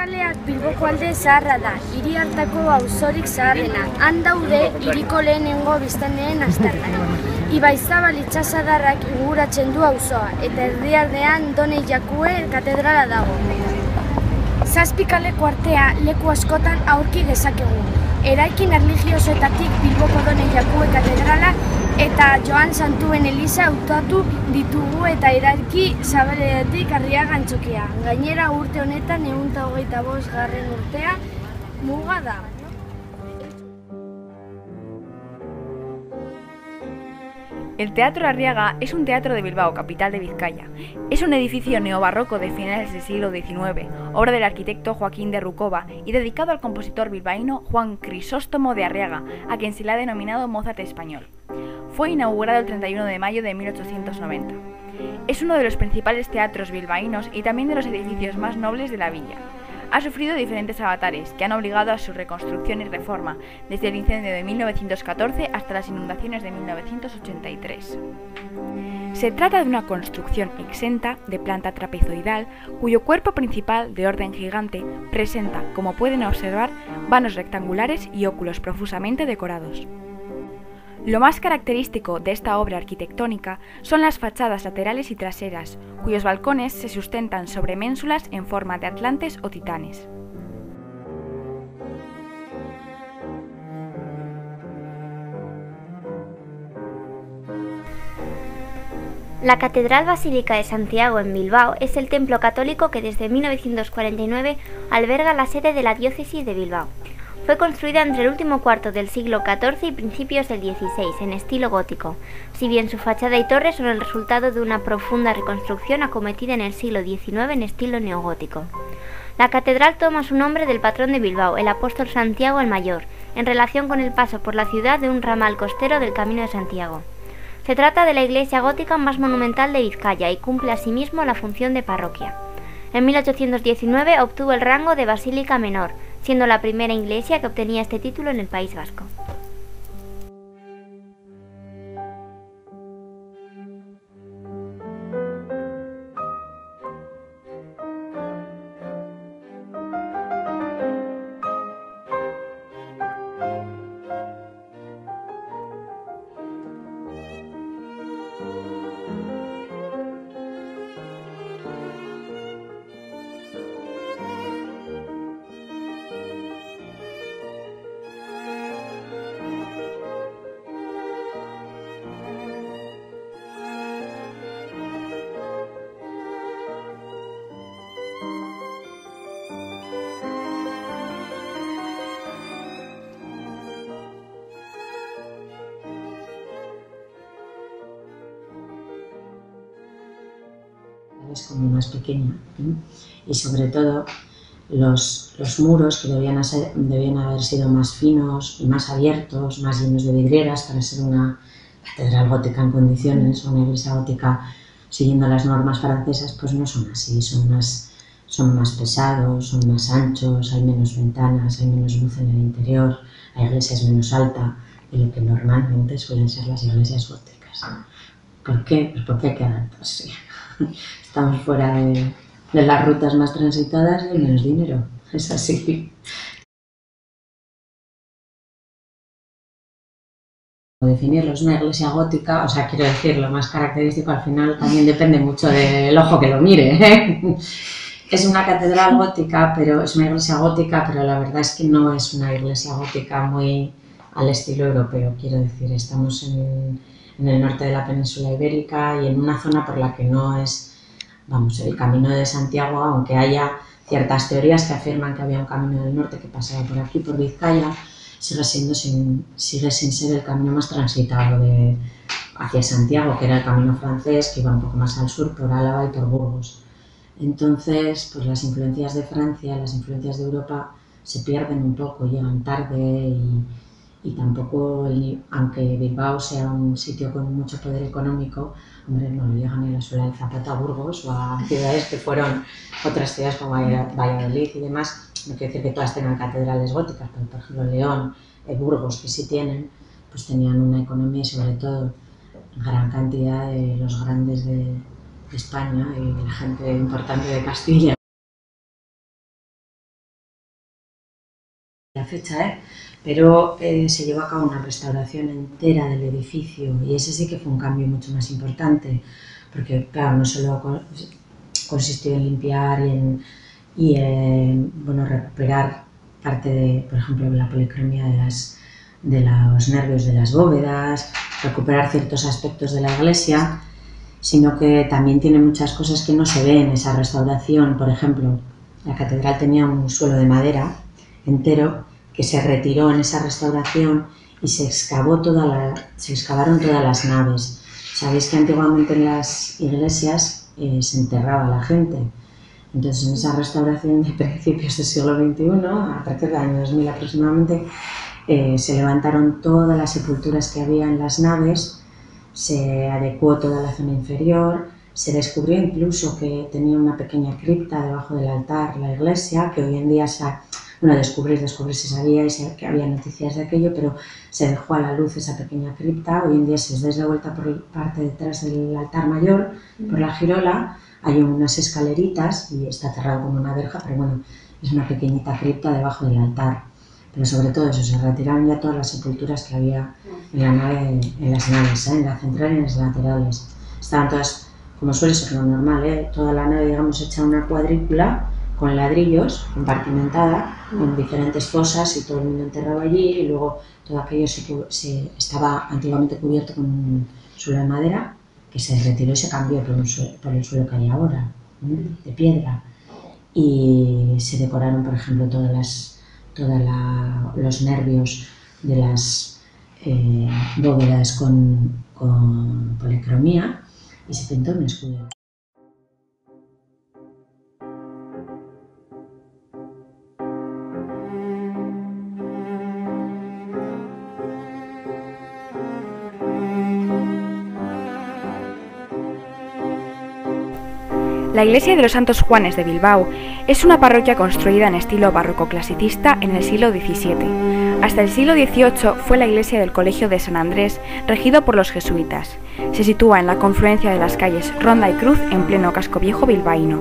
Zazpikaleak Bilboko alde zaharra da, hiri hartako auzorik zaharrena. Han daude hiriko lehenengo biztanleen aztarnak. Ibaizabal itsasadarrak inguratzen du auzoa, eta erdialdean Donei Jakue katedrala dago. Zazpikaleko artea leku askotan aurki dezakegu. Eraikin erlijiosoetatik Bilboko Donei Jakue katedrala eta Joan Santuen eliza hautatu ditugu eta eraiki zabaletik Arriaga antzokia. Gainera urte honetan 125. urtea muga da. El Teatro Arriaga es un teatro de Bilbao, capital de Vizcaya. Es un edificio neobarroco de finales del siglo XIX, obra del arquitecto Joaquín de Rucova y dedicado al compositor bilbaíno Juan Crisóstomo de Arriaga, a quien se le ha denominado Mozart español. Fue inaugurado el 31 de mayo de 1890. Es uno de los principales teatros bilbaínos y también de los edificios más nobles de la villa. Ha sufrido diferentes avatares que han obligado a su reconstrucción y reforma, desde el incendio de 1914 hasta las inundaciones de 1983. Se trata de una construcción exenta de planta trapezoidal, cuyo cuerpo principal, de orden gigante, presenta, como pueden observar, vanos rectangulares y óculos profusamente decorados. Lo más característico de esta obra arquitectónica son las fachadas laterales y traseras, cuyos balcones se sustentan sobre ménsulas en forma de atlantes o titanes. La Catedral Basílica de Santiago en Bilbao es el templo católico que desde 1949 alberga la sede de la diócesis de Bilbao. Fue construida entre el último cuarto del siglo XIV y principios del XVI, en estilo gótico, si bien su fachada y torre son el resultado de una profunda reconstrucción acometida en el siglo XIX en estilo neogótico. La catedral toma su nombre del patrón de Bilbao, el apóstol Santiago el Mayor, en relación con el paso por la ciudad de un ramal costero del Camino de Santiago. Se trata de la iglesia gótica más monumental de Vizcaya y cumple asimismo la función de parroquia. En 1819 obtuvo el rango de basílica menor, siendo la primera iglesia que obtenía este título en el País Vasco. Es como más pequeña, y sobre todo los muros que debían haber sido más finos y más abiertos, más llenos de vidrieras para ser una catedral gótica en condiciones, o una iglesia gótica siguiendo las normas francesas, pues no son así, son más pesados, son más anchos, hay menos ventanas, hay menos luz en el interior, la iglesia es menos alta de lo que normalmente suelen ser las iglesias góticas. ¿Por qué? Pues porque hay que adaptarse. Estamos fuera de las rutas más transitadas y hay menos dinero, es así. Definirlo es una iglesia gótica, o sea, quiero decir, lo más característico al final también depende mucho del ojo que lo mire, ¿eh? Es una catedral gótica, pero es una iglesia gótica, pero la verdad es que no es una iglesia gótica muy al estilo europeo, quiero decir, estamos en el norte de la península ibérica y en una zona por la que no es, vamos, el Camino de Santiago, aunque haya ciertas teorías que afirman que había un camino del norte que pasaba por aquí, por Vizcaya, sigue sin ser el camino más transitado hacia Santiago, que era el camino francés, que iba un poco más al sur, por Álava y por Burgos. Entonces, pues las influencias de Francia, las influencias de Europa se pierden un poco, llegan tarde y tampoco, aunque Bilbao sea un sitio con mucho poder económico, hombre, no le llegan ni la suela del zapato a Burgos o a ciudades que fueron otras ciudades como Valladolid y demás. No quiero decir que todas tengan catedrales góticas, pero por ejemplo León, Burgos, que sí tienen, pues tenían una economía y sobre todo gran cantidad de los grandes de España y la gente importante de Castilla fecha, pero se llevó a cabo una restauración entera del edificio y ese sí que fue un cambio mucho más importante, porque claro, no solo consistió en limpiar y en recuperar parte de, por ejemplo, la policromía de los nervios de las bóvedas, recuperar ciertos aspectos de la iglesia, sino que también tiene muchas cosas que no se ven en esa restauración. Por ejemplo, la catedral tenía un suelo de madera entero que se retiró en esa restauración y se excavaron todas las naves. Sabéis que antiguamente en las iglesias se enterraba a la gente. Entonces, en esa restauración de principios del siglo XXI, a partir del año 2000 aproximadamente, se levantaron todas las sepulturas que había en las naves, se adecuó toda la zona inferior, se descubrió incluso que tenía una pequeña cripta debajo del altar, la iglesia, que hoy en día descubrir se sabía y que había noticias de aquello, pero se dejó a la luz esa pequeña cripta. Hoy en día, si os dais la vuelta por la parte detrás del altar mayor, por la girola, hay unas escaleritas y está cerrado con una verja, pero bueno, es una pequeñita cripta debajo del altar. Pero sobre todo eso, se retiraron ya todas las sepulturas que había en la nave, en las naves, en la central y en las laterales. Estaban todas, como suele ser lo normal, toda la nave, digamos, hecha una cuadrícula con ladrillos, compartimentada, con diferentes fosas y todo el mundo enterrado allí, y luego todo aquello estaba antiguamente cubierto con un suelo de madera que se retiró y se cambió por el suelo que hay ahora, de piedra. Y se decoraron, por ejemplo, todos los nervios de las bóvedas con policromía y se pintó un escudo. La iglesia de los Santos Juanes de Bilbao es una parroquia construida en estilo barroco clasicista en el siglo XVII. Hasta el siglo XVIII fue la iglesia del Colegio de San Andrés, regido por los jesuitas. Se sitúa en la confluencia de las calles Ronda y Cruz, en pleno casco viejo bilbaíno.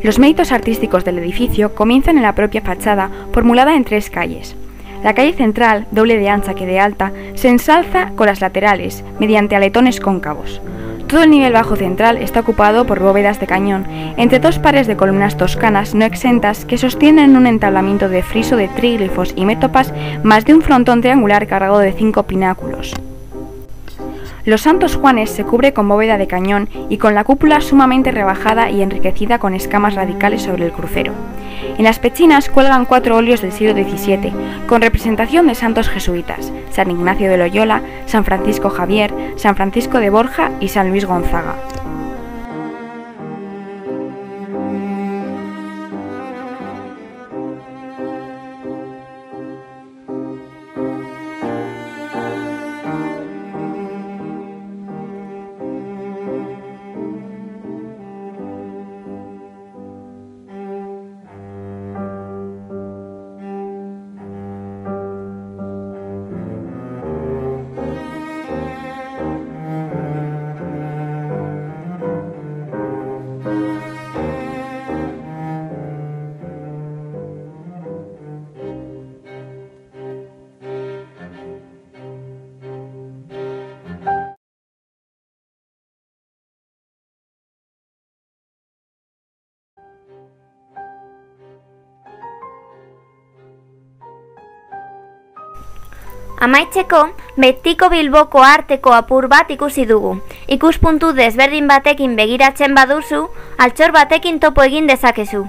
Los méritos artísticos del edificio comienzan en la propia fachada, formulada en 3 calles. La calle central, doble de ancha que de alta, se ensalza con las laterales, mediante aletones cóncavos. Todo el nivel bajo central está ocupado por bóvedas de cañón, entre 2 pares de columnas toscanas no exentas que sostienen un entablamiento de friso de tríglifos y métopas, más de un frontón triangular cargado de 5 pináculos. Los Santos Juanes se cubre con bóveda de cañón y con la cúpula sumamente rebajada y enriquecida con escamas radicales sobre el crucero. En las pechinas cuelgan 4 óleos del siglo XVII, con representación de santos jesuitas: San Ignacio de Loyola, San Francisco Javier, San Francisco de Borja y San Luis Gonzaga. Amaitzeko, betiko Bilboko arteko apur bat ikusi dugu. Ikuspuntu desberdin batekin begiratzen baduzu, altxor batekin topo egin dezakezu.